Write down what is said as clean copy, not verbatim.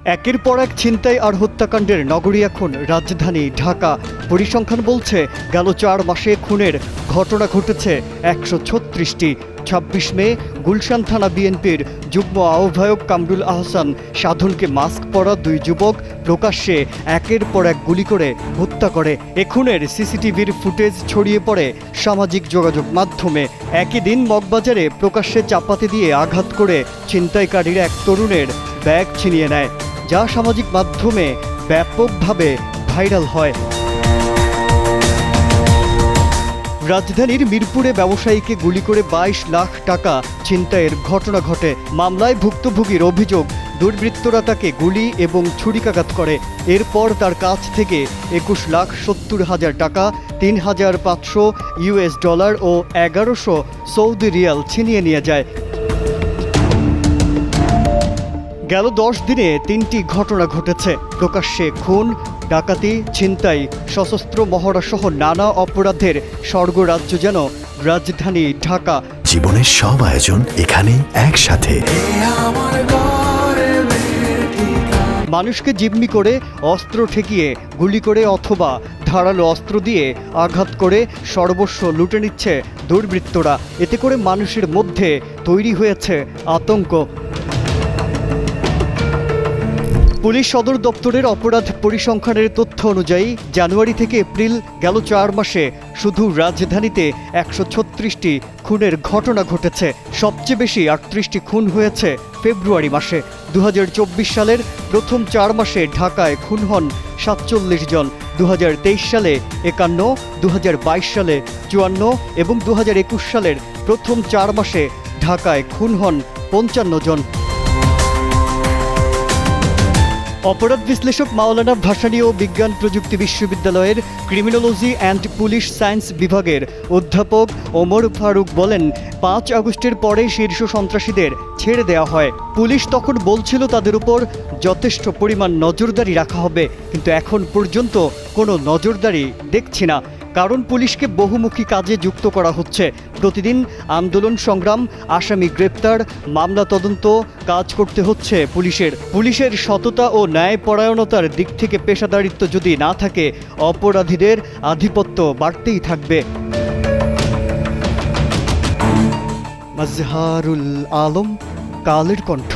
একের পর এক ছিনতাই আর হত্যাকাণ্ডের নগরী এখন রাজধানী ঢাকা। পরিসংখ্যান বলছে গেল 4 মাসে খুনের ঘটনা ঘটেছে 136টি। 26 মে গুলশান থানা বিএনপির যুগ্ম আহ্বায়ক কামরুল আহসান সাধনকে মাস্ক পরা 2 যুবক প্রকাশ্যে একের পর এক গুলি করে হত্যা করে। এ খুনের সিসিটিভির ফুটেজ ছড়িয়ে পড়ে সামাজিক যোগাযোগ মাধ্যমে। একই দিন মগবাজারে প্রকাশ্যে চাপাতি দিয়ে আঘাত করে ছিনতাইকারীরা এক তরুণের ব্যাগ ছিনিয়ে নেয়, যা সামাজিক মাধ্যমে ব্যাপকভাবে ভাইরাল হয়। রাজধানীর মিরপুরে ব্যবসায়ীকে গুলি করে 22 লাখ টাকা ছিনতাইয়ের ঘটনা ঘটে। মামলায় ভুক্তভোগীর অভিযোগ, দুর্বৃত্তরা তাকে গুলি এবং ছুরিকাঘাত করে। এরপর তার কাছ থেকে 21,70,000 টাকা, 3,500 US ডলার ও 1100 সৌদি রিয়াল ছিনিয়ে নিয়ে যায়। গেল 10 দিনে 3টি ঘটনা ঘটেছে। প্রকাশ্যে খুন, ডাকাতি, ছিনতাই, সশস্ত্র মহড়াসহ নানা অপরাধের স্বর্গরাজ্য যেন রাজধানী ঢাকা। জীবনের সব আয়োজন এখানে একসাথে। মানুষকে জিম্মি করে, অস্ত্র ঠেকিয়ে, গুলি করে অথবা ধারালো অস্ত্র দিয়ে আঘাত করে সর্বস্ব লুটে নিচ্ছে দুর্বৃত্তরা। এতে করে মানুষের মধ্যে তৈরি হয়েছে আতঙ্ক। পুলিশ সদর দপ্তরের অপরাধ পরিসংখ্যানের তথ্য অনুযায়ী জানুয়ারি থেকে এপ্রিল গেল 4 মাসে শুধু রাজধানীতে 136টি খুনের ঘটনা ঘটেছে। সবচেয়ে বেশি 38টি খুন হয়েছে ফেব্রুয়ারি মাসে। 2024 সালের প্রথম 4 মাসে ঢাকায় খুন হন 47 জন, 2023 সালে 51, 2022 সালে 54 এবং 2021 সালের প্রথম 4 মাসে ঢাকায় খুন হন 55 জন। অপরাধ বিশ্লেষক মাওলানা ভাসানী ও বিজ্ঞান প্রযুক্তি বিশ্ববিদ্যালয়ের ক্রিমিনোলজি অ্যান্ড পুলিশ সায়েন্স বিভাগের অধ্যাপক ওমর ফারুক বলেন, 5 আগস্টের পরে শীর্ষ সন্ত্রাসীদের ছেড়ে দেওয়া হয়। পুলিশ তখন বলছিল তাদের উপর যথেষ্ট পরিমাণ নজরদারি রাখা হবে, কিন্তু এখন পর্যন্ত কোনো নজরদারি দেখছি না। কারণ পুলিশকে বহুমুখী কাজে যুক্ত করা হচ্ছে। প্রতিদিন আন্দোলন সংগ্রাম, আসামি গ্রেপ্তার, মামলা তদন্ত কাজ করতে হচ্ছে পুলিশের সততা ও ন্যায়পরায়ণতার দিক থেকে পেশাদারিত্ব যদি না থাকে, অপরাধীদের আধিপত্য বাড়তেই থাকবে। মাজহারুল আলম, কালের কণ্ঠ।